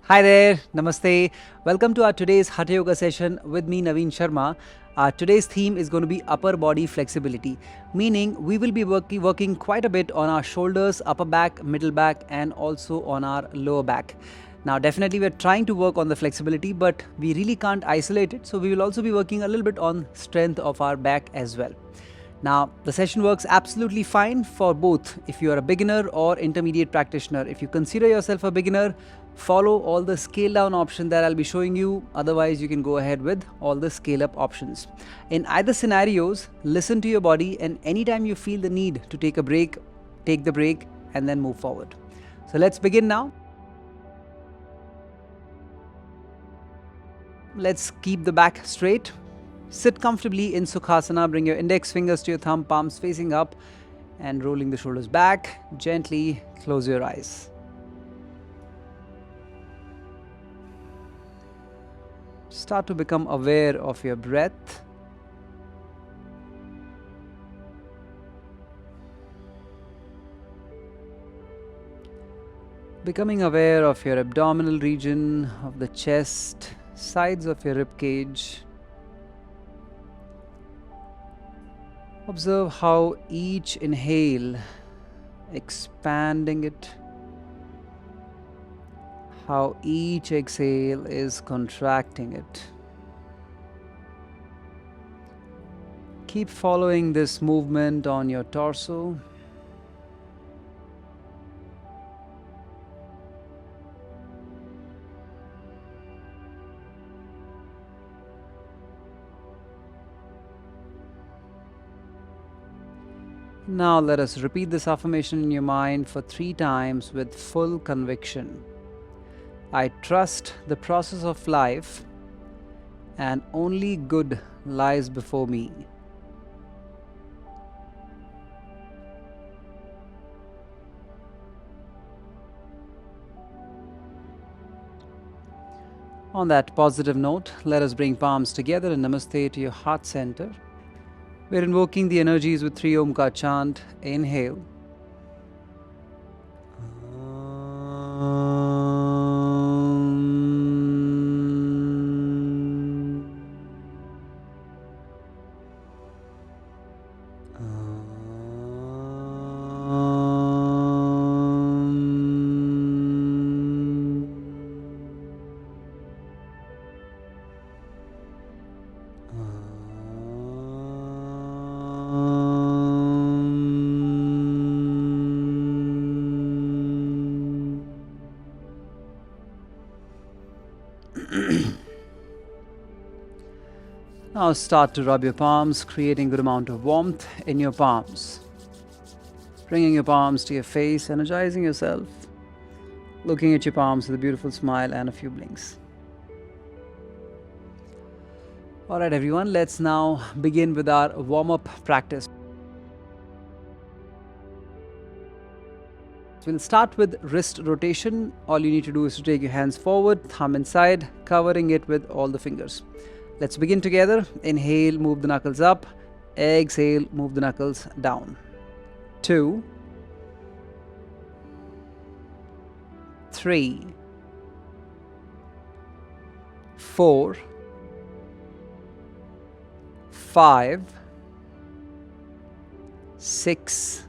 Hi there, Namaste. Welcome to our today's Hatha Yoga session with me, Naveen Sharma. Today's theme is going to be upper body flexibility, meaning we will be working quite a bit on our shoulders, upper back, middle back, and also on our lower back. Now, definitely, we're trying to work on the flexibility, but we really can't isolate it. So, we will also be working a little bit on strength of our back as well. Now, the session works absolutely fine for both if you are a beginner or intermediate practitioner. If you consider yourself a beginner, follow all the scale down option that I'll be showing you. Otherwise, you can go ahead with all the scale up options. In either scenarios, listen to your body, and anytime you feel the need to take a break, take the break and then move forward. So let's begin now. Let's keep the back straight. Sit comfortably in Sukhasana. Bring your index fingers to your thumb, palms facing up, and rolling the shoulders back. Gently close your eyes. Start to become aware of your breath. Becoming aware of your abdominal region, of the chest, sides of your rib cage. Observe how each inhale, expanding it, how each exhale is contracting it. Keep following this movement on your torso. Now let us repeat this affirmation in your mind for 3 times with full conviction. I trust the process of life and only good lies before me. On that positive note, let us bring palms together in Namaste to your heart center. We're invoking the energies with 3 Omkar chant. Inhale. Now start to rub your palms, creating a good amount of warmth in your palms. Bringing your palms to your face, energizing yourself, looking at your palms with a beautiful smile and a few blinks. Alright everyone, let's now begin with our warm-up practice. We'll start with wrist rotation. All you need to do is to take your hands forward, thumb inside, covering it with all the fingers. Let's begin together. Inhale, move the knuckles up. Exhale, move the knuckles down. 2, 3, 4, 5, 6,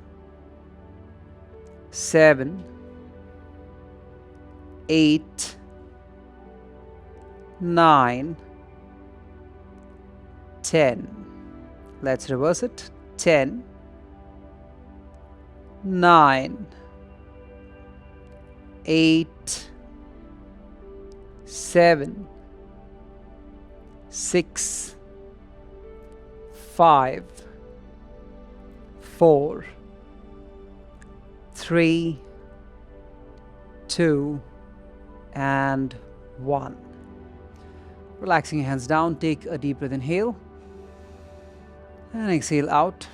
7, 8, 9, 10. Let's reverse it. 10, 9, 8, 7, 6, 5, 4, 3, 2, and 1. Relaxing your hands down, take a deep breath, inhale and exhale out.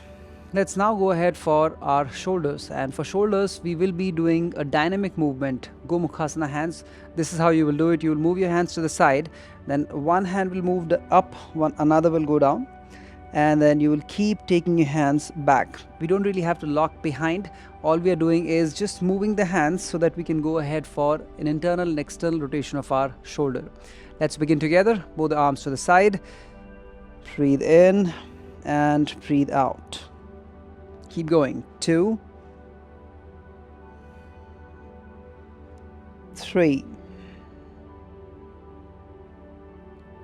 Let's now go ahead for our shoulders, and for shoulders we will be doing a dynamic movement. Gomukhasana hands. This is how you will do it. You will move your hands to the side, then one hand will move up, another will go down, and then you will keep taking your hands back. We don't really have to lock behind. All we are doing is just moving the hands so that we can go ahead for an internal and external rotation of our shoulder. Let's begin together. Both the arms to the side. Breathe in and breathe out. Keep going. 2, 3,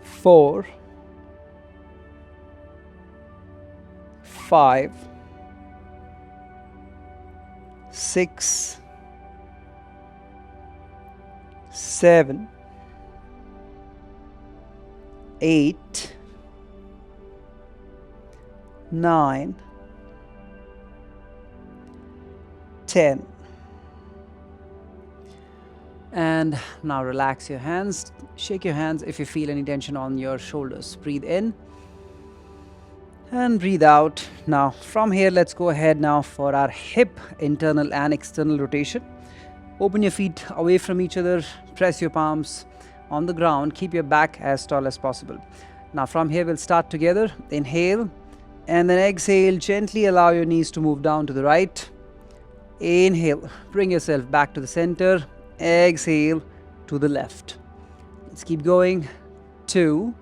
4, 5, 6, 7, 8, 9, 10. And now relax your hands. Shake your hands if you feel any tension on your shoulders. Breathe in and breathe out. Now from here, let's go ahead now for our hip internal and external rotation. Open your feet away from each other. Press your palms on the ground. Keep your back as tall as possible. Now from here, we'll start together. Inhale and then exhale. Gently allow your knees to move down to the right. Inhale, bring yourself back to the center. Exhale to the left. Let's keep going. 2.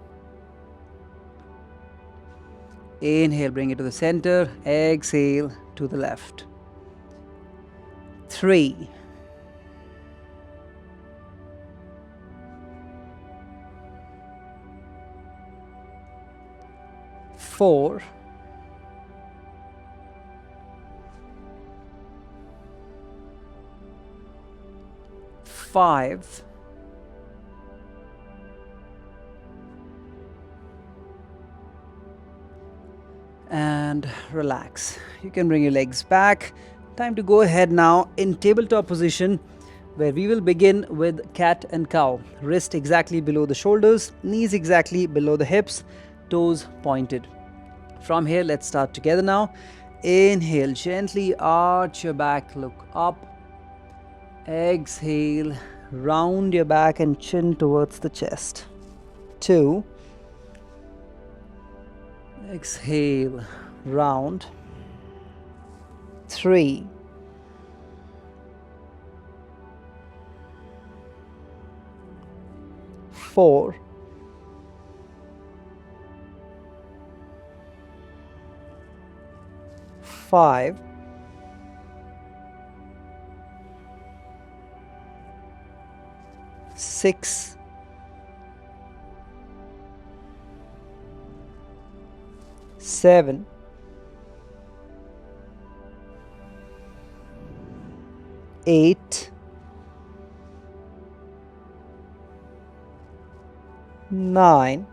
Inhale, bring it to the center. Exhale to the left. 3. 4. 5. 'And relax. You can bring your legs back. Time to go ahead now in tabletop position, where we will begin with cat and cow. Wrist exactly below the shoulders, knees exactly below the hips, toes pointed. From here, let's start together now. Inhale, gently arch your back, look up. Exhale, round your back and chin towards the chest. 2. Exhale, round. 3. 4. 5. 6. 7. 8. 9.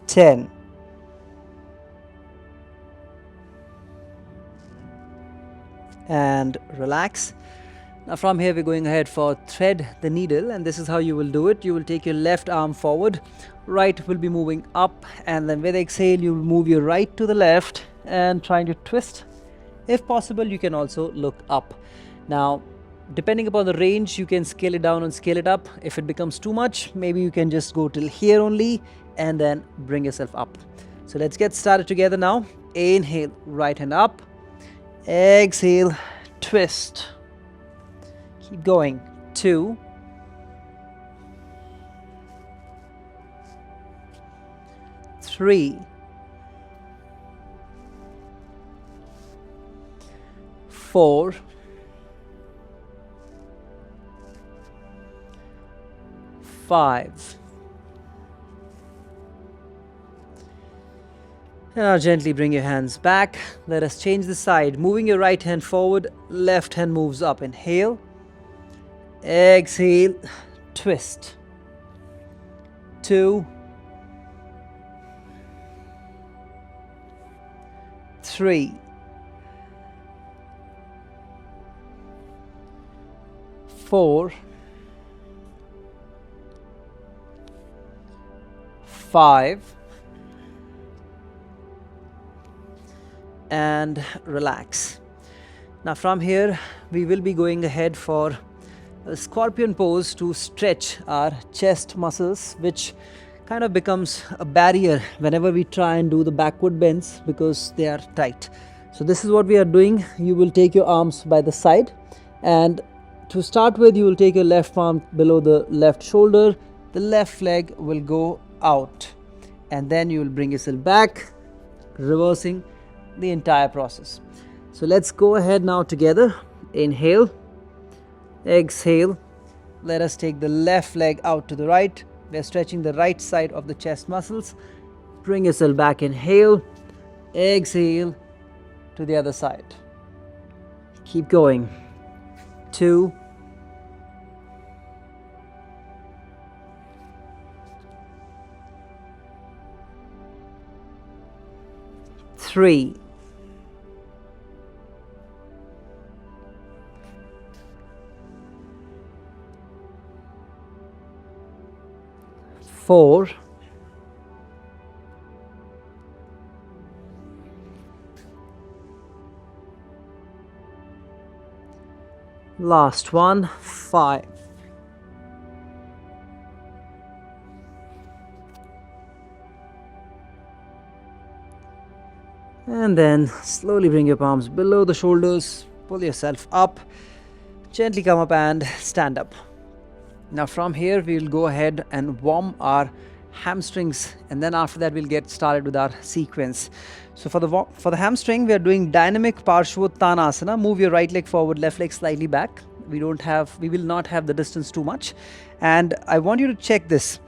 10. And relax. Now from here, we're going ahead for thread the needle, and this is how you will do it. You will take your left arm forward, right will be moving up, and then with exhale you will move your right to the left and trying to twist. If possible, you can also look up. Now depending upon the range, you can scale it down and scale it up. If it becomes too much, maybe you can just go till here only and then bring yourself up. So let's get started together now. Inhale, right hand up. Exhale, twist. Keep going. 2. 3. 4. 5. And now gently bring your hands back. Let us change the side. Moving your right hand forward, left hand moves up. Inhale. Exhale. Twist. 2. 3. 4. 5. And relax. Now from here, we will be going ahead for a scorpion pose to stretch our chest muscles, which kind of becomes a barrier whenever we try and do the backward bends because they are tight. So this is what we are doing. You will take your arms by the side, and to start with, you will take your left palm below the left shoulder, the left leg will go out, and then you will bring yourself back, reversing the entire process. So let's go ahead now together. Inhale, exhale. Let us take the left leg out to the right. We are stretching the right side of the chest muscles. Bring yourself back. Inhale, exhale to the other side. Keep going. 2, 3, 4, 5. And then slowly bring your palms below the shoulders, pull yourself up, gently come up and stand up. Now from here we will go ahead and warm our hamstrings, and then after that we'll get started with our sequence. So for the hamstring, we are doing dynamic Parshvottanasana. Move your right leg forward, left leg slightly back. We will not have the distance too much, and I want you to check this.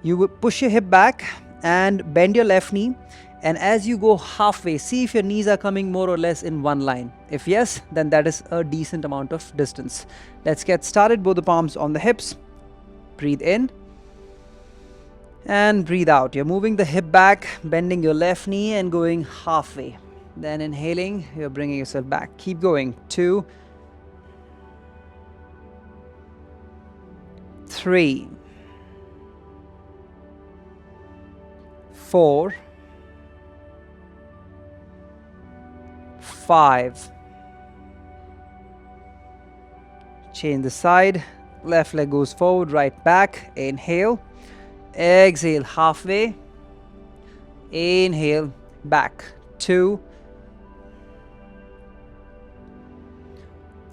You will push your hip back and bend your left knee, and as you go halfway, see if your knees are coming more or less in one line. If yes, then that is a decent amount of distance. Let's get started. Both the palms on the hips. Breathe in and breathe out. You're moving the hip back, bending your left knee and going halfway. Then inhaling, you're bringing yourself back. Keep going. 2, 3, 4, 5. Change the side. Left leg goes forward, right back. Inhale. Exhale halfway. Inhale back. 2,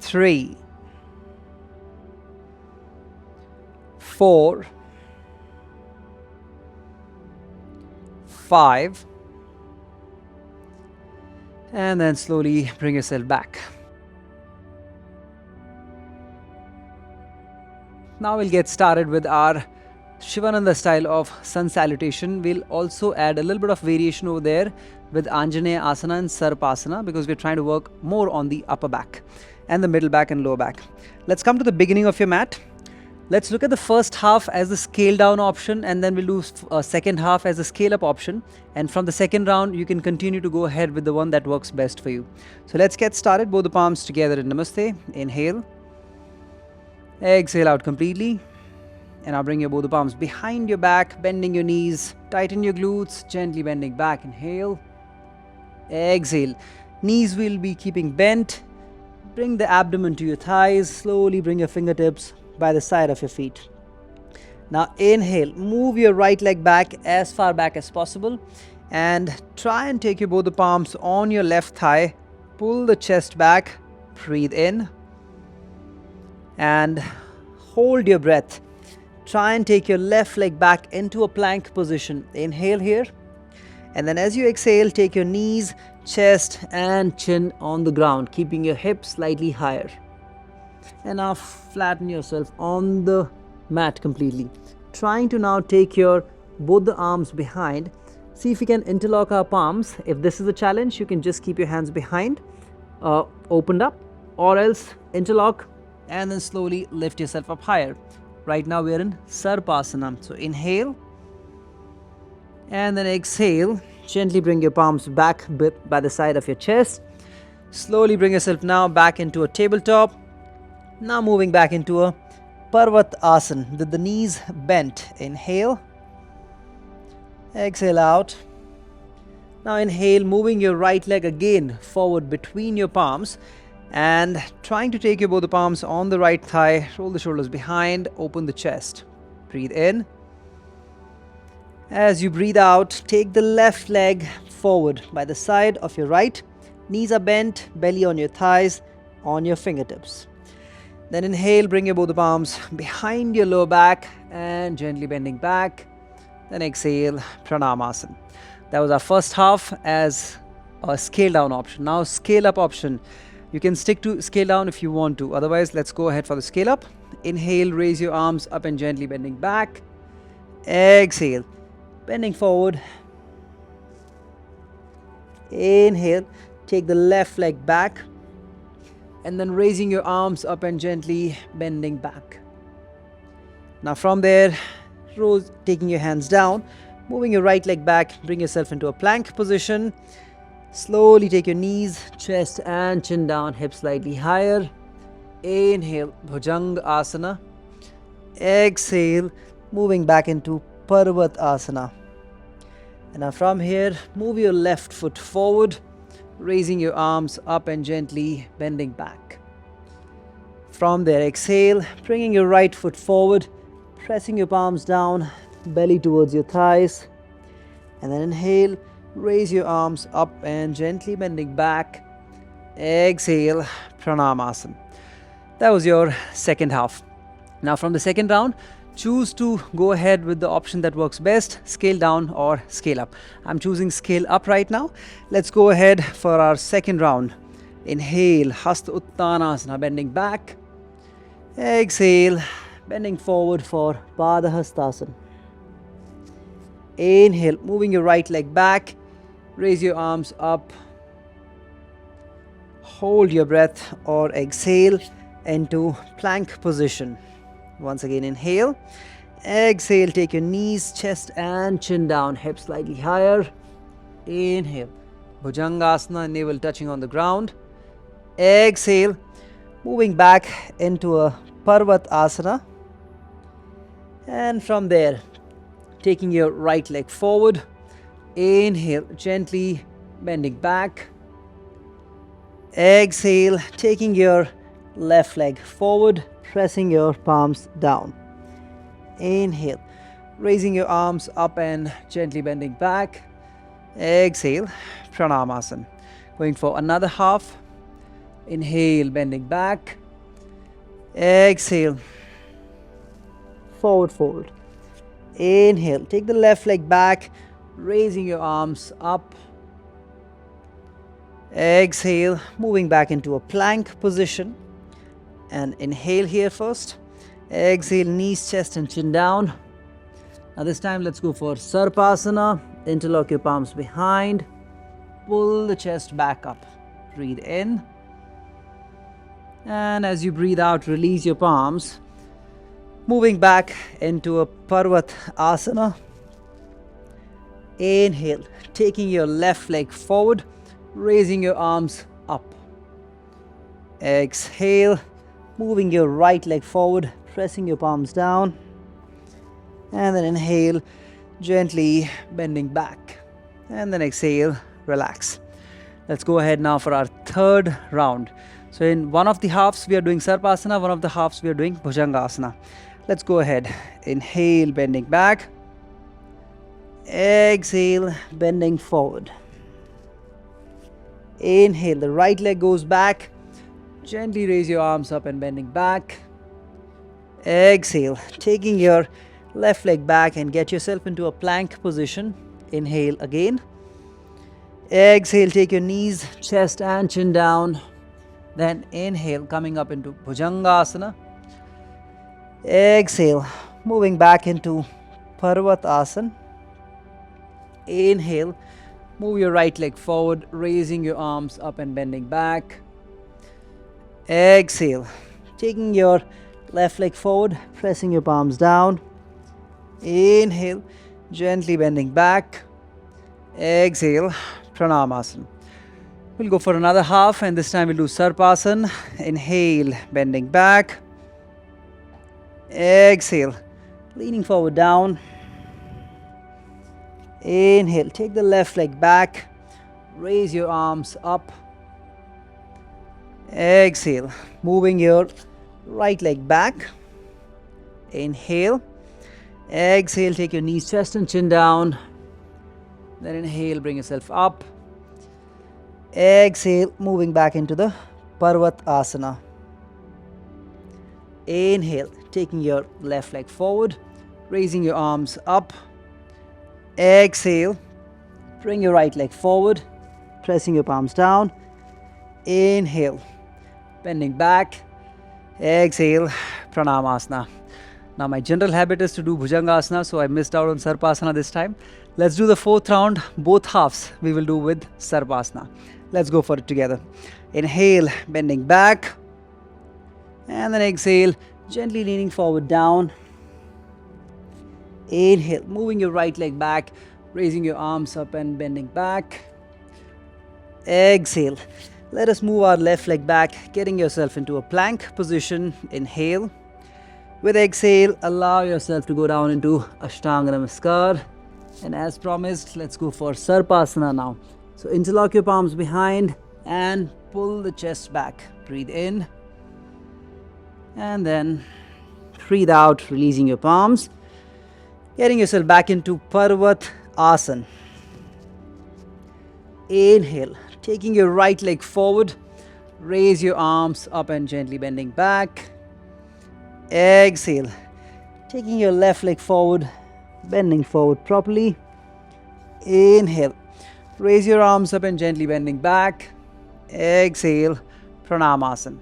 3, 4, 5. And then slowly bring yourself back. Now we'll get started with our Shivananda style of sun salutation. We'll also add a little bit of variation over there with Anjaneya Asana and Sarpasana, because we're trying to work more on the upper back and the middle back and lower back. Let's come to the beginning of your mat. Let's look at the first half as the scale down option, and then we'll do a second half as the scale up option. And from the second round, you can continue to go ahead with the one that works best for you. So let's get started. Both the palms together in Namaste. Inhale. Exhale out completely. And now bring your both the palms behind your back, bending your knees, tighten your glutes, gently bending back. Inhale. Exhale. Knees will be keeping bent. Bring the abdomen to your thighs. Slowly bring your fingertips by the side of your feet. Now inhale, move your right leg back as far back as possible, and try and take your both the palms on your left thigh. Pull the chest back. Breathe in and hold your breath. Try and take your left leg back into a plank position. Inhale here, and then as you exhale, take your knees, chest and chin on the ground, keeping your hips slightly higher. And now flatten yourself on the mat completely. Trying to now take your both the arms behind. See if you can interlock our palms. If this is a challenge, you can just keep your hands behind, opened up, or else interlock and then slowly lift yourself up higher. Right now we are in Sarpasana. So inhale and then exhale. Gently bring your palms back by the side of your chest. Slowly bring yourself now back into a tabletop. Now moving back into a Parvat Asana with the knees bent. Inhale. Exhale out. Now inhale, moving your right leg again forward between your palms, And trying to take your both the palms on the right thigh, roll the shoulders behind, open the chest. Breathe in. As you breathe out, take the left leg forward by the side of your right. Knees are bent, belly on your thighs, on your fingertips. Then inhale, bring your both the palms behind your lower back and gently bending back. Then exhale, Pranamasana. That was our first half as a scale down option. Now scale up option. You can stick to scale down if you want to. Otherwise, let's go ahead for the scale up. Inhale, raise your arms up and gently bending back. Exhale, bending forward. Inhale, take the left leg back. And then raising your arms up and gently bending back. Now from there, taking your hands down, moving your right leg back, bring yourself into a plank position. Slowly take your knees, chest and chin down, hips slightly higher. Inhale, Bhujanga Asana. Exhale, moving back into Parvat Asana. And now from here, move your left foot forward, raising your arms up and gently bending back. From there, exhale, bringing your right foot forward, pressing your palms down, belly towards your thighs. And then inhale, raise your arms up and gently bending back. Exhale, Pranamasana. That was your second half. Now from the second round, choose to go ahead with the option that works best, scale down or scale up. I'm choosing scale up right now. Let's go ahead for our second round. Inhale, Hasta Uttanasana, bending back. Exhale, bending forward for Pada Hastasana. Inhale, moving your right leg back. Raise your arms up. Hold your breath or exhale into plank position. Once again, inhale. Exhale, take your knees, chest and chin down, hips slightly higher. Inhale, Bhujangasana, navel touching on the ground. Exhale, moving back into a Parvat Asana. And from there, taking your right leg forward. Inhale, gently bending back. Exhale, taking your left leg forward, pressing your palms down. Inhale, raising your arms up and gently bending back. Exhale, Pranamasana. Going for another half. Inhale, bending back. Exhale, forward fold. Inhale, take the left leg back, raising your arms up. Exhale, moving back into a plank position. And inhale here first. Exhale, knees, chest and chin down. Now this time let's go for Sarpasana. Interlock your palms behind. Pull the chest back up. Breathe in. And as you breathe out, release your palms. Moving back into a Parvat Asana. Inhale, taking your left leg forward, raising your arms up. Exhale, moving your right leg forward, pressing your palms down. And then inhale, gently bending back. And then exhale, relax. Let's go ahead now for our third round. So in one of the halves we are doing Sarpasana, one of the halves we are doing Bhujangasana. Let's go ahead. Inhale, bending back. Exhale, bending forward. Inhale, the right leg goes back. Gently raise your arms up and bending back. Exhale, taking your left leg back and get yourself into a plank position. Inhale again. Exhale, take your knees, chest and chin down. Then inhale, coming up into Bhujangasana. Exhale, moving back into Parvat Asana. Inhale, move your right leg forward, raising your arms up and bending back. Exhale, taking your left leg forward, pressing your palms down. Inhale, gently bending back. Exhale, Pranamasana. We'll go for another half and this time we'll do Sarpasana. Inhale, bending back. Exhale, leaning forward down. Inhale, take the left leg back. Raise your arms up. Exhale, moving your right leg back. Inhale. Exhale, take your knees, chest and chin down. Then inhale, bring yourself up. Exhale, moving back into the Parvat Asana. Inhale, taking your left leg forward, raising your arms up. Exhale, bring your right leg forward, pressing your palms down. Inhale, bending back. Exhale, Pranamasana. Now my general habit is to do Bhujangasana, so I missed out on Sarpasana this time. Let's do the fourth round, both halves we will do with Sarpasana. Let's go for it together. Inhale, bending back. And then exhale, gently leaning forward down. Inhale, moving your right leg back, raising your arms up and bending back. Exhale, let us move our left leg back, getting yourself into a plank position. Inhale. With exhale, allow yourself to go down into Ashtanga Namaskar. And as promised, let's go for Sarpasana now. So interlock your palms behind and pull the chest back. Breathe in. And then breathe out, releasing your palms. Getting yourself back into Parvat Asana. Inhale, taking your right leg forward. Raise your arms up and gently bending back. Exhale, taking your left leg forward, bending forward properly. Inhale, raise your arms up and gently bending back. Exhale, Pranamasana.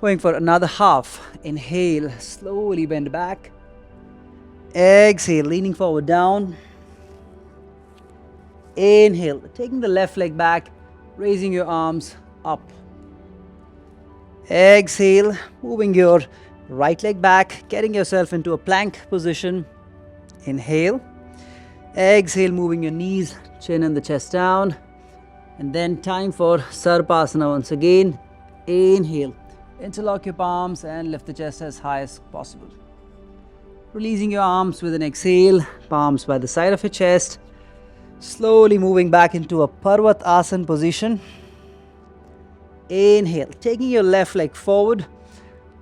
Going for another half. Inhale, slowly bend back. Exhale, leaning forward down. Inhale, taking the left leg back, raising your arms up. Exhale, moving your right leg back, getting yourself into a plank position. Inhale. Exhale, moving your knees, chin and the chest down. And then time for Sarpasana once again. Inhale. Interlock your palms and lift the chest as high as possible. Releasing your arms with an exhale, palms by the side of your chest. Slowly moving back into a Parvat Asana position. Inhale, taking your left leg forward.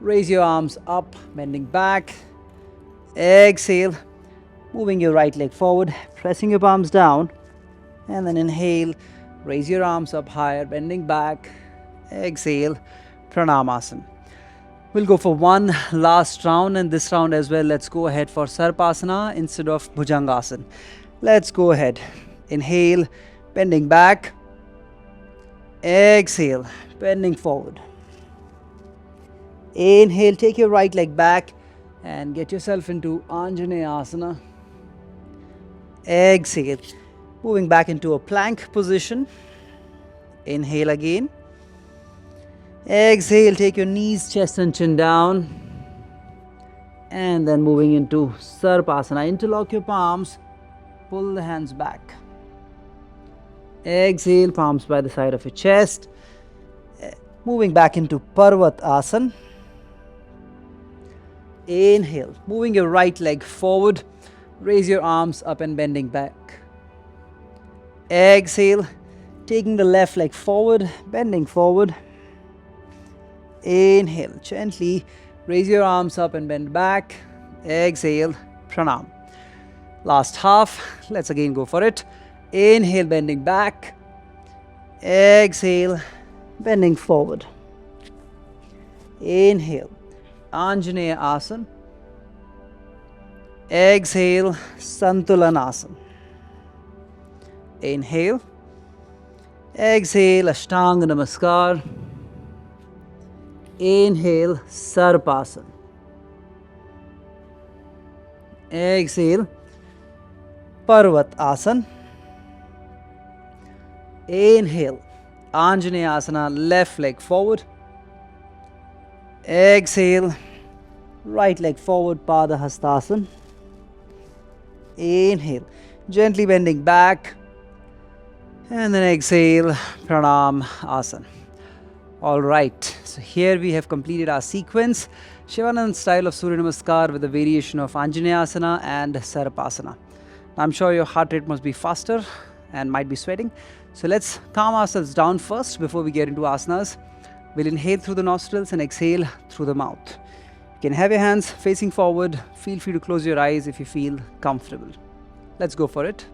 Raise your arms up, bending back. Exhale, moving your right leg forward, pressing your palms down. And then inhale, raise your arms up higher, bending back. Exhale, Pranamasana. We'll go for one last round, and this round as well, let's go ahead for Sarpasana instead of Bhujangasana. Let's go ahead. Inhale, bending back. Exhale, bending forward. Inhale, take your right leg back and get yourself into Anjaneyasana. Exhale, moving back into a plank position. Inhale again. Exhale, take your knees, chest and chin down. And then moving into Sarpasana. Interlock your palms, pull the hands back. Exhale, palms by the side of your chest. Moving back into Parvat Asana. Inhale, moving your right leg forward. Raise your arms up and bending back. Exhale, taking the left leg forward, bending forward. Inhale, gently raise your arms up and bend back. Exhale, Pranam. Last half, let's again go for it. Inhale, bending back. Exhale, bending forward. Inhale, Anjaneya Asana. Exhale, Santulanasana. Inhale. Exhale, Ashtanga Namaskar. Inhale, Sarpasana. Exhale, Parvat Asana. Inhale, Anjaneyasana, left leg forward. Exhale, right leg forward, Pada Hastasana. Inhale, gently bending back. And then exhale, Pranam Asana. Alright, so here we have completed our sequence, Shivanand style of Surya Namaskar with a variation of Anjaneyasana and Sarpasana. I'm sure your heart rate must be faster and might be sweating. So let's calm ourselves down first before we get into asanas. We'll inhale through the nostrils and exhale through the mouth. You can have your hands facing forward. Feel free to close your eyes if you feel comfortable. Let's go for it.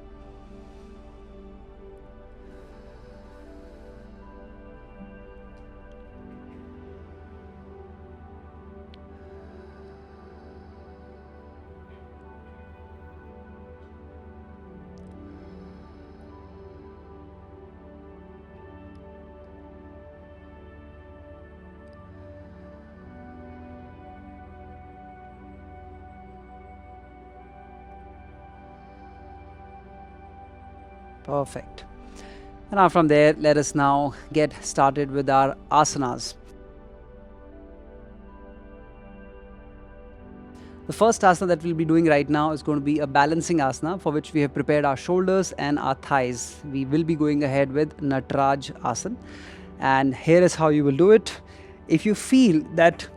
Perfect. And now from there, let us now get started with our asanas. The first asana that we'll be doing right now is going to be a balancing asana, for which we have prepared our shoulders and our thighs. We will be going ahead with Nataraj asana. And here is how you will do it. If you feel that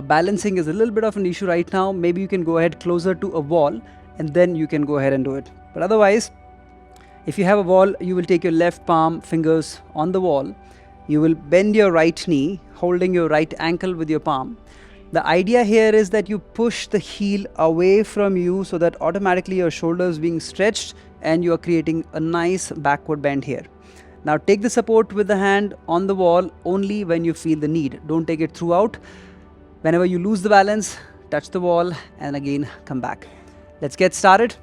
balancing is a little bit of an issue right now, maybe you can go ahead closer to a wall and then you can go ahead and do it. But otherwise, if you have a wall, you will take your left palm fingers on the wall. You will bend your right knee, holding your right ankle with your palm. The idea here is that you push the heel away from you so that automatically your shoulders being stretched and you are creating a nice backward bend here. Now take the support with the hand on the wall only when you feel the need. Don't take it throughout. Whenever you lose the balance, touch the wall and again come back. Let's get started.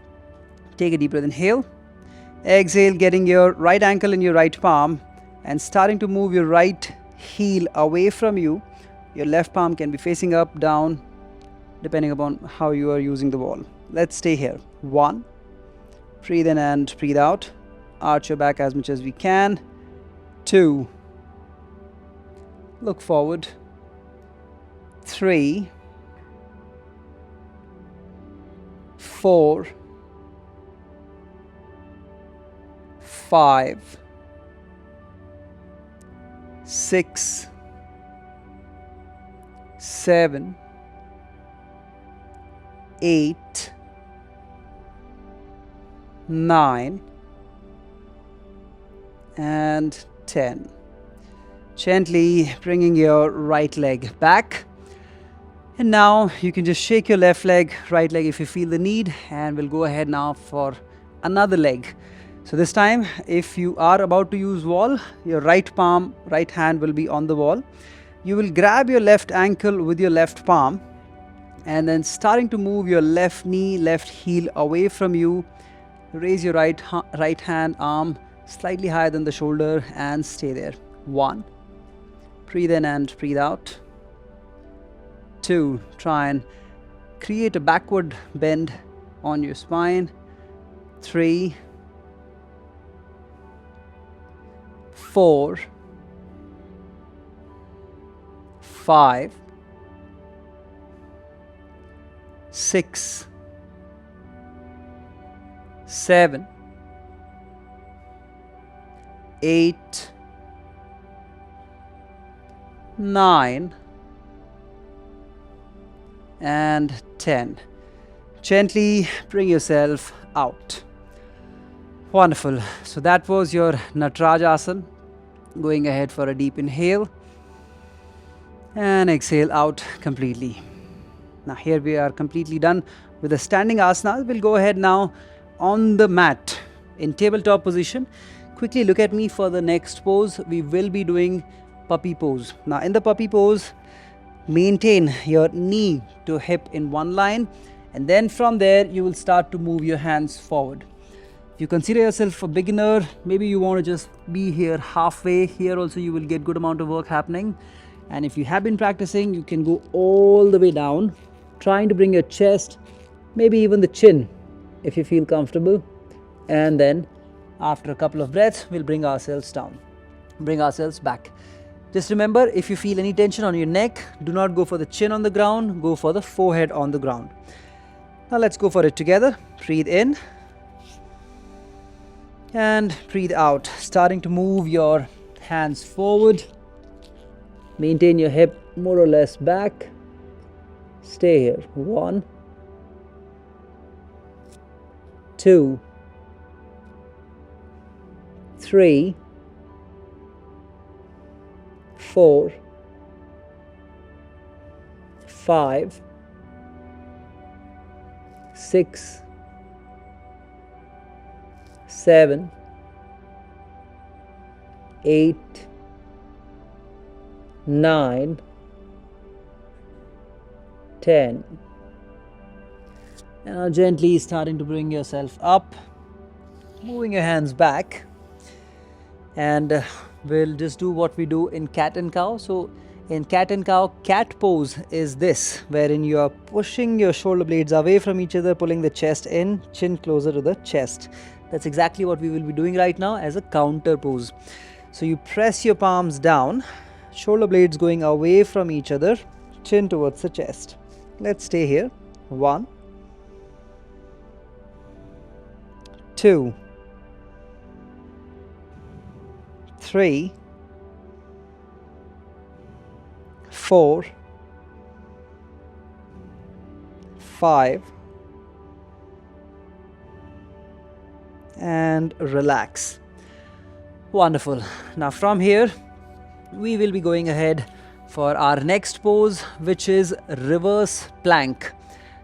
Take a deep breath, inhale. Exhale, getting your right ankle in your right palm and starting to move your right heel away from you. Your left palm can be facing up, down, depending upon how you are using the wall. Let's stay here. 1. Breathe in and breathe out. Arch your back as much as we can. 2. Look forward. 3. 4. 5. 6. 7. 8. 9. And 10. Gently bringing your right leg back. And now you can just shake your left leg, right leg if you feel the need, and we'll go ahead now for another leg. So this time, if you are about to use wall, your right palm, right hand will be on the wall. You will grab your left ankle with your left palm and then starting to move your left knee, left heel away from you. Raise your right hand arm slightly higher than the shoulder and stay there. 1. Breathe in and breathe out. 2. Try and create a backward bend on your spine. 3. 4. 5. 6. 7. 8. 9. And 10. Gently bring yourself out. Wonderful. So that was your Nataraj asana. Going ahead for a deep inhale and exhale out completely. Now here we are completely done with the standing asanas. We'll go ahead now on the mat in tabletop position. Quickly look at me for the next pose. We will be doing puppy pose. Now in the puppy pose, maintain your knee to hip in one line, and then from there you will start to move your hands forward. If you consider yourself a beginner, maybe you want to just be here halfway. Here also you will get good amount of work happening. And if you have been practicing, you can go all the way down, trying to bring your chest, maybe even the chin if you feel comfortable. And then after a couple of breaths, we'll bring ourselves down, bring ourselves back. Just remember, if you feel any tension on your neck, do not go for the chin on the ground, go for the forehead on the ground. Now let's go for it together. Breathe in and breathe out, starting to move your hands forward. Maintain your hip more or less back. Stay here. 1, 2, 3, 4, 5, 6, 7, 8, 9, 10. And now gently starting to bring yourself up, moving your hands back, and we'll just do what we do in cat and cow. So in cat and cow, cat pose is this, wherein you are pushing your shoulder blades away from each other, pulling the chest in, chin closer to the chest. That's exactly what we will be doing right now as a counter pose. So you press your palms down, shoulder blades going away from each other, chin towards the chest. Let's stay here. 1, 2, 3, 4, 5, and relax. Wonderful. Now from here we will be going ahead for our next pose, which is reverse plank.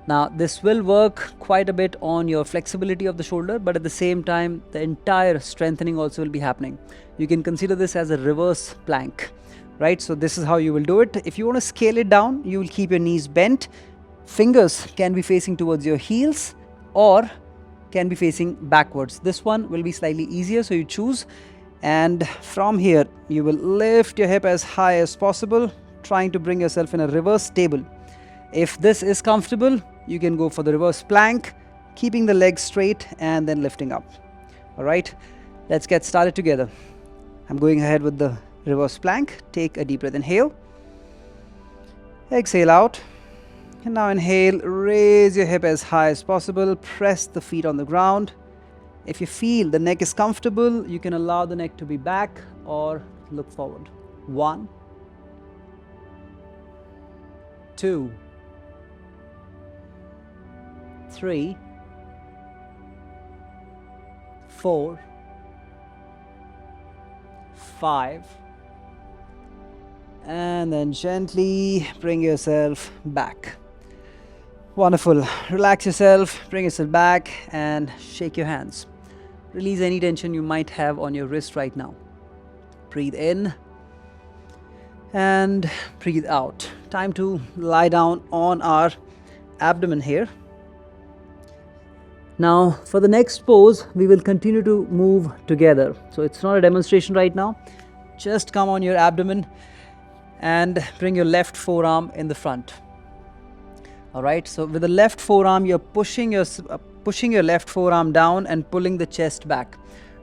Now this will work quite a bit on your flexibility of the shoulder, but at the same time the entire strengthening also will be happening. You can consider this as a reverse plank, right? So this is how you will do it. If you want to scale it down, you will keep your knees bent, fingers can be facing towards your heels or can be facing backwards. This one will be slightly easier, so you choose. And from here you will lift your hip as high as possible, trying to bring yourself in a reverse table. If this is comfortable, you can go for the reverse plank, keeping the legs straight and then lifting up. Alright, let's get started together. I'm going ahead with the reverse plank. Take a deep breath, inhale, exhale out, and now inhale, raise your hip as high as possible, press the feet on the ground. If you feel the neck is comfortable, you can allow the neck to be back or look forward. 1, 2, 3, 4, 5, and then gently bring yourself back. Wonderful. Relax yourself, bring yourself back and shake your hands. Release any tension you might have on your wrist right now. Breathe in and breathe out. Time to lie down on our abdomen here. Now for the next pose, we will continue to move together. So it's not a demonstration right now. Just come on your abdomen and bring your left forearm in the front. Alright, so with the left forearm, you're pushing your left forearm down and pulling the chest back.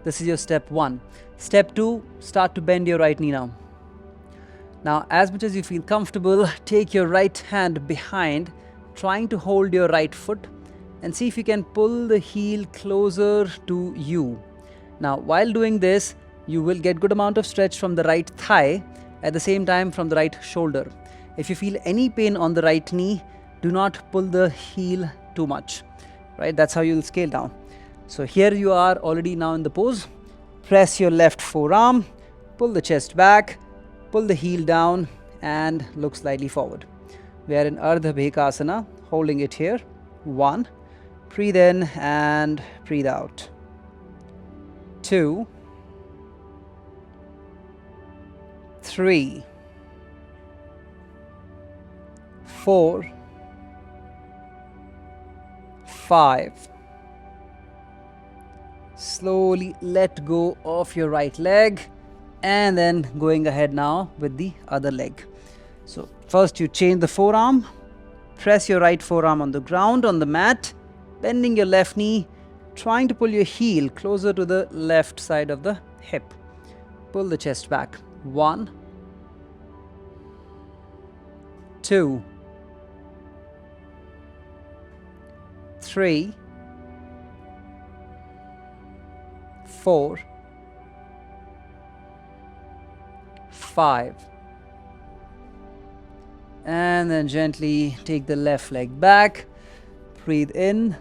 This is your step 1. Step 2, start to bend your right knee now. Now, as much as you feel comfortable, take your right hand behind, trying to hold your right foot and see if you can pull the heel closer to you. Now, while doing this, you will get good amount of stretch from the right thigh, at the same time from the right shoulder. If you feel any pain on the right knee, do not pull the heel too much, right? That's how you'll scale down. So here you are already now in the pose. Press your left forearm, pull the chest back, pull the heel down and look slightly forward. We are in Ardha Bhekasana, holding it here. 1, breathe in and breathe out. 2, 3, 4, 5. Slowly let go of your right leg and then going ahead now with the other leg. So first you change the forearm, press your right forearm on the ground on the mat, bending your left knee, trying to pull your heel closer to the left side of the hip. Pull the chest back. 1, 2, 3, 4, 5, and then gently take the left leg back, breathe in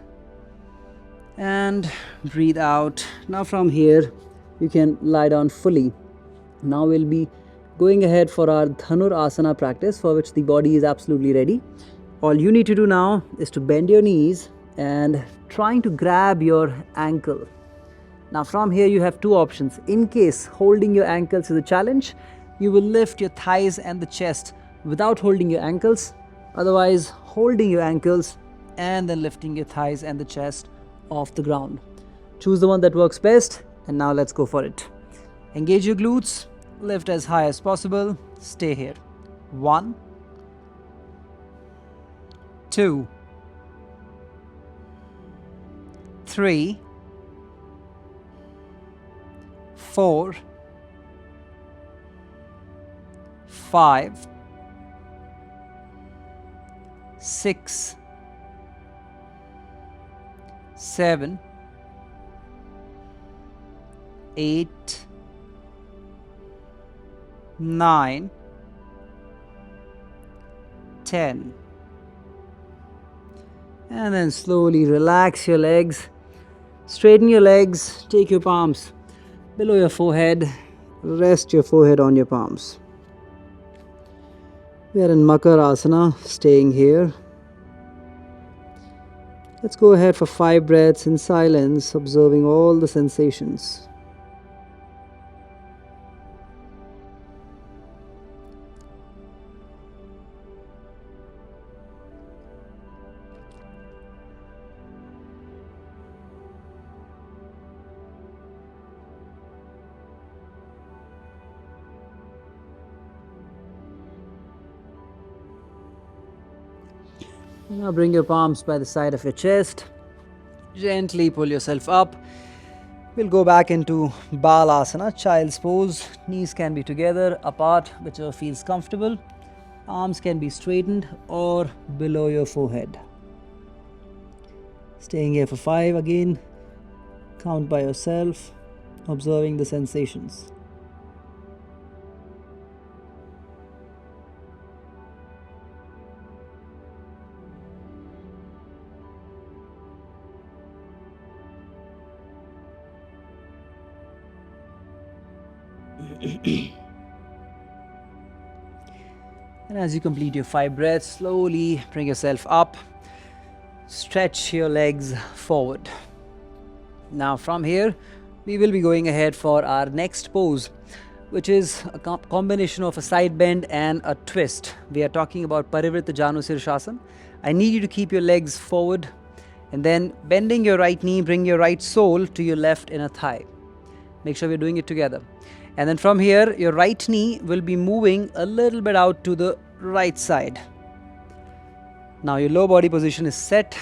and breathe out. Now from here you can lie down fully. Now we'll be going ahead for our Dhanur Asana practice, for which the body is absolutely ready. All you need to do now is to bend your knees and trying to grab your ankle. Now from here you have two options. In case holding your ankles is a challenge, you will lift your thighs and the chest without holding your ankles. Otherwise, holding your ankles and then lifting your thighs and the chest off the ground. Choose the one that works best, and now let's go for it. Engage your glutes, lift as high as possible, stay here. 1, 2, 3, 4, 5, 6, 7, 8, 9, 10. And then slowly relax your legs. Straighten your legs. Take your palms below your forehead. Rest your forehead on your palms. We are in Makar Asana, staying here. Let's go ahead for 5 breaths in silence, observing all the sensations. Now bring your palms by the side of your chest. Gently pull yourself up. We'll go back into Balasana, child's pose. Knees can be together, apart, whichever feels comfortable. Arms can be straightened or below your forehead. Staying here for 5 again. Count by yourself, observing the sensations. And as you complete your 5 breaths, slowly bring yourself up. Stretch your legs forward. Now from here, we will be going ahead for our next pose, which is a combination of a side bend and a twist. We are talking about Parivrita Janu Sirshasana. I need you to keep your legs forward and then bending your right knee, bring your right sole to your left inner thigh. Make sure we're doing it together. And then from here, your right knee will be moving a little bit out to the right side. Now your low body position is set.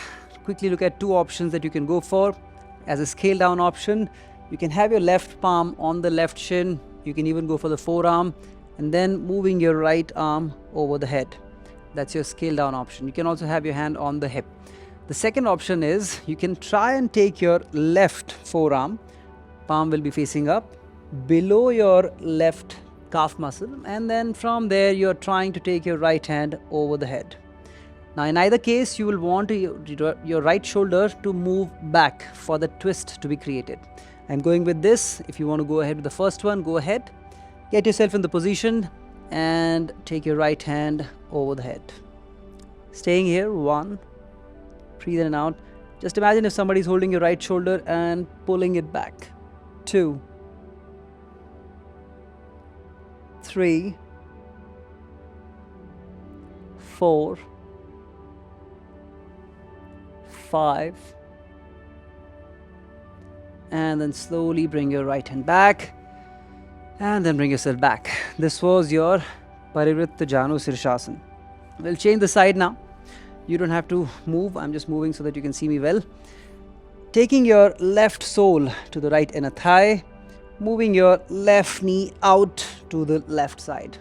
Quickly look at 2 options that you can go for. As a scale down option, you can have your left palm on the left shin. You can even go for the forearm and then moving your right arm over the head. That's your scale down option. You can also have your hand on the hip. The second option is you can try and take your left forearm, palm will be facing up, below your left calf muscle, and then from there you're trying to take your right hand over the head. Now in either case, you will want your right shoulder to move back for the twist to be created. I'm going with this. If you want to go ahead with the first one, go ahead. Get yourself in the position and take your right hand over the head. Staying here, 1, breathe in and out. Just imagine if somebody is holding your right shoulder and pulling it back. 2, 3, 4, 5, and then slowly bring your right hand back and then bring yourself back. This was your Parivrita Janu Sirshasana. We'll change the side now. You don't have to move. I'm just moving so that you can see me well. Taking your left sole to the right inner thigh, moving your left knee out to the left side.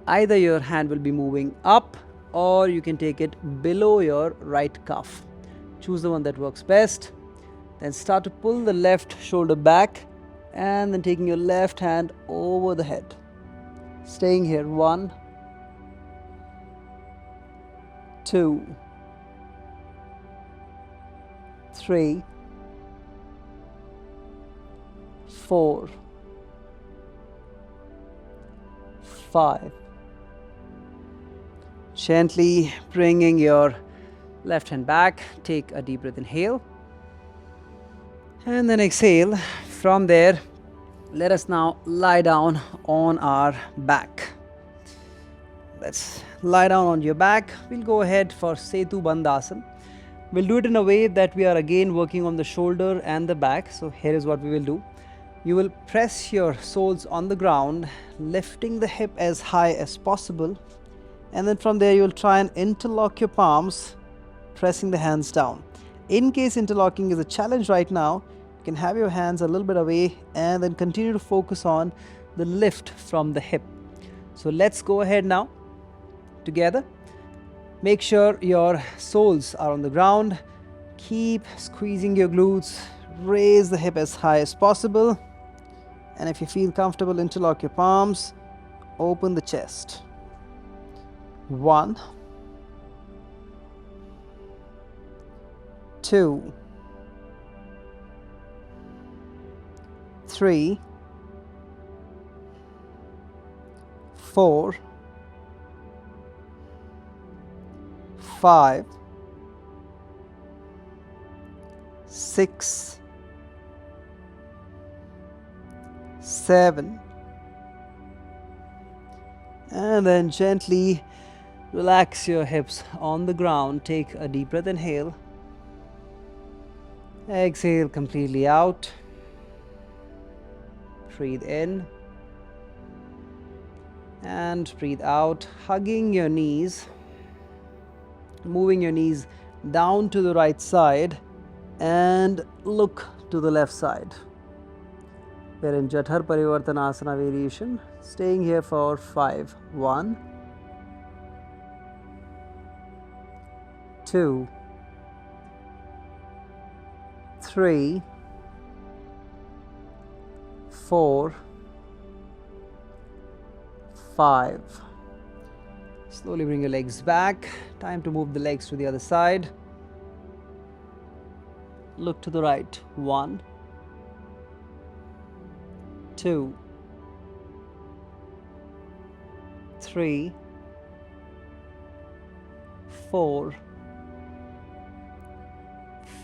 Either your hand will be moving up or you can take it below your right calf. Choose the one that works best. Then start to pull the left shoulder back and then taking your left hand over the head. Staying here, 1, 2, 3, 4, 5. Gently bringing your left hand back. Take a deep breath, inhale. And then exhale. From there, let us now lie down on our back. Let's lie down on your back. We'll go ahead for Setu Bandhasan. We'll do it in a way that we are again working on the shoulder and the back. So here is what we will do. You will press your soles on the ground, lifting the hip as high as possible. And then from there you will try and interlock your palms, pressing the hands down. In case interlocking is a challenge right now, you can have your hands a little bit away and then continue to focus on the lift from the hip. So let's go ahead now together. Make sure your soles are on the ground. Keep squeezing your glutes. Raise the hip as high as possible. And if you feel comfortable, interlock your palms. Open the chest. 1, 2, 3, 4, 5, 6, 7, and then gently relax your hips on the ground. Take a deep breath, inhale. Exhale completely out. Breathe in and breathe out, hugging your knees, moving your knees down to the right side and look to the left side. We're in Jathar Parivartanasana variation, staying here for 5. 1, 2, 3, 4, 5. Slowly bring your legs back. Time to move the legs to the other side. Look to the right. 1, 2, 3, 4,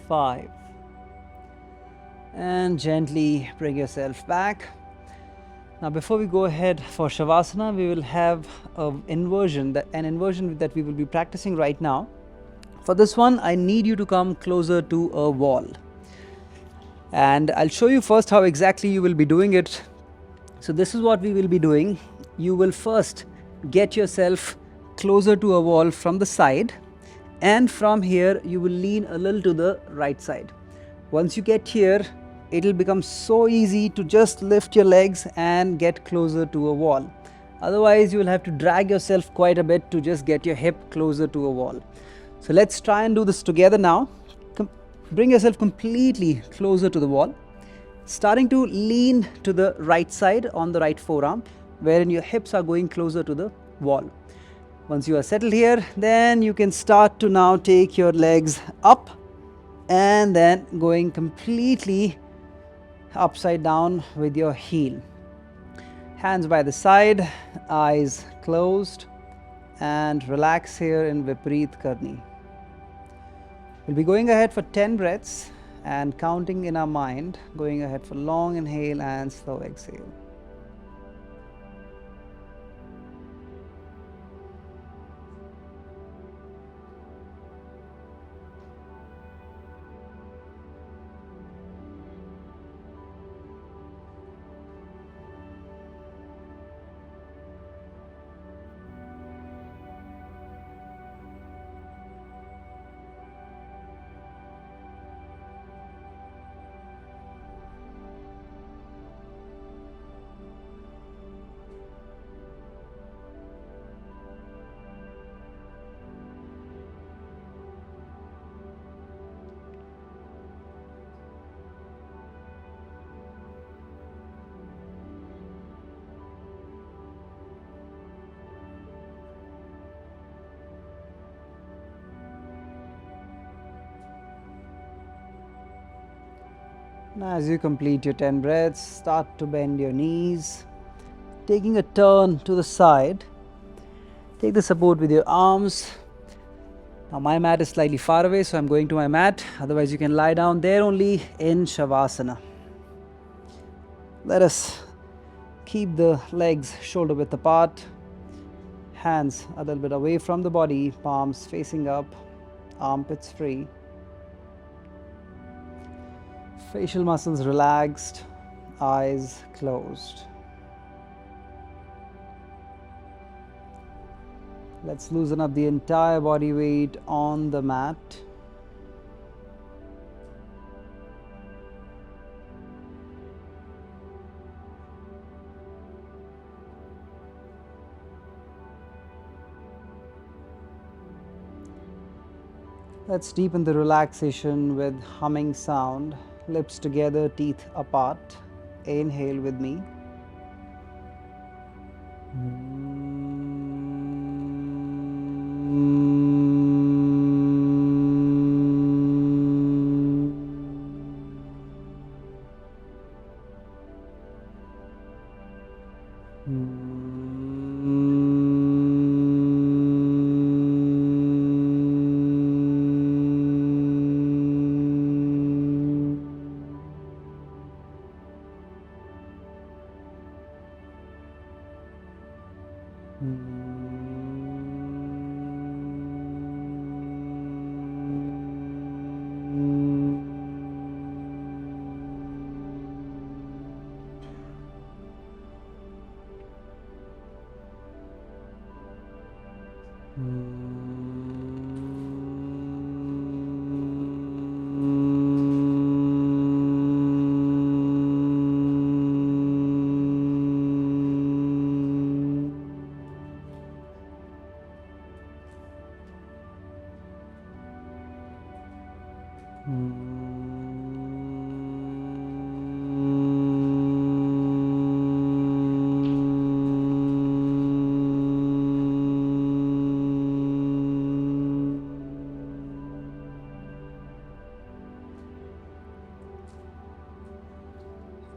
5. And gently bring yourself back. Now before we go ahead for Shavasana, we will have an inversion that we will be practicing right now. For this one, I need you to come closer to a wall. And I'll show you first how exactly you will be doing it. So this is what we will be doing. You will first get yourself closer to a wall from the side, and from here you will lean a little to the right side. Once you get here, it will become so easy to just lift your legs and get closer to a wall. Otherwise, you will have to drag yourself quite a bit to just get your hip closer to a wall. So let's try and do this together now. Bring yourself completely closer to the wall, starting to lean to the right side on the right forearm, wherein your hips are going closer to the wall. Once you are settled here, then you can start to now take your legs up and then going completely upside down with your heel. Hands by the side, eyes closed, and relax here in Vipareet Karni. We'll be going ahead for 10 breaths and counting in our mind, going ahead for long inhale and slow exhale. Now as you complete your 10 breaths, start to bend your knees, taking a turn to the side. Take the support with your arms. Now my mat is slightly far away, so I'm going to my mat. Otherwise you can lie down there only in Shavasana. Let us keep the legs shoulder width apart. Hands a little bit away from the body, palms facing up, armpits free. Facial muscles relaxed, eyes closed. Let's loosen up the entire body weight on the mat. Let's deepen the relaxation with humming sound. Lips together, teeth apart. Inhale with me.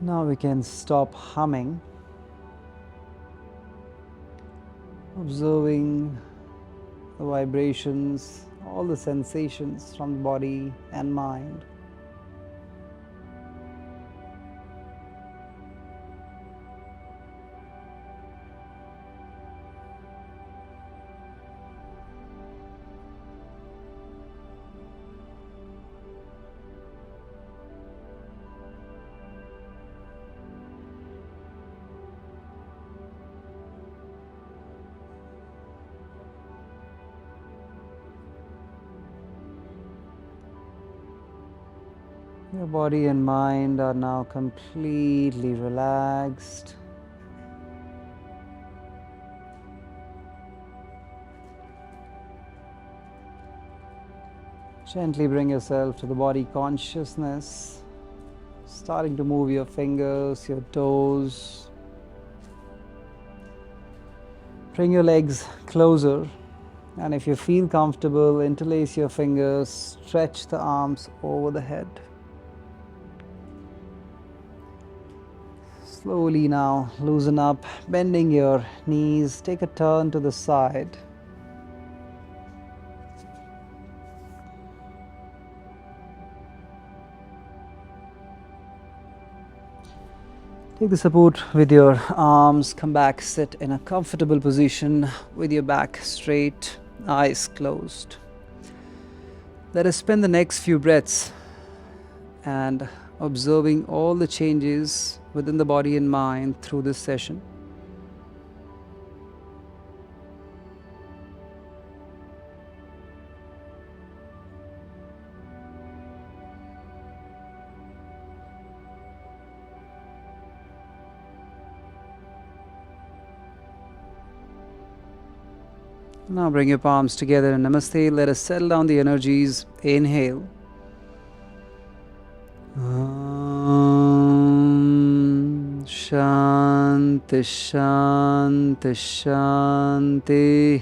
Now we can stop humming, observing the vibrations, all the sensations from the body and mind. Your body and mind are now completely relaxed. Gently bring yourself to the body consciousness, starting to move your fingers, your toes. Bring your legs closer, and if you feel comfortable, interlace your fingers, stretch the arms over the head. Slowly now loosen up, bending your knees, take a turn to the side. Take the support with your arms, come back, sit in a comfortable position with your back straight, eyes closed. Let us spend the next few breaths and observing all the changes within the body and mind through this session. Now bring your palms together in Namaste. Let us settle down the energies. Inhale. Shanti, Shanti, Shanti.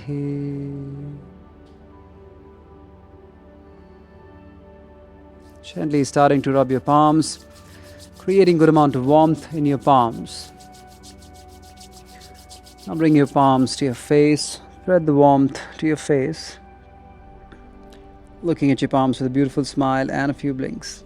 Gently starting to rub your palms, creating good amount of warmth in your palms. Now bring your palms to your face, spread the warmth to your face, looking at your palms with a beautiful smile and a few blinks.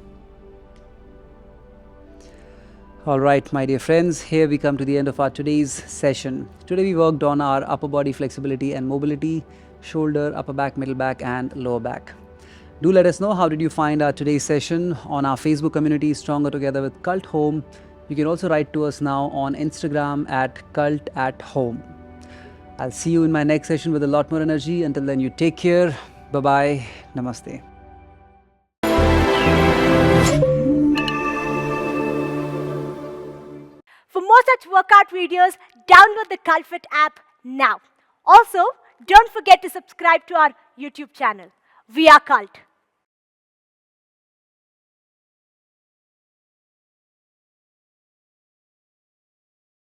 Alright, my dear friends, here we come to the end of our today's session. Today we worked on our upper body flexibility and mobility, shoulder, upper back, middle back and lower back. Do let us know how did you find our today's session on our Facebook community Stronger Together with Cult Home. You can also write to us now on Instagram at cult@home. I'll see you in my next session with a lot more energy. Until then, you take care. Bye-bye. Namaste. For more such workout videos, download the cultfit app now. Also, don't forget to subscribe to our YouTube channel. We are Cult.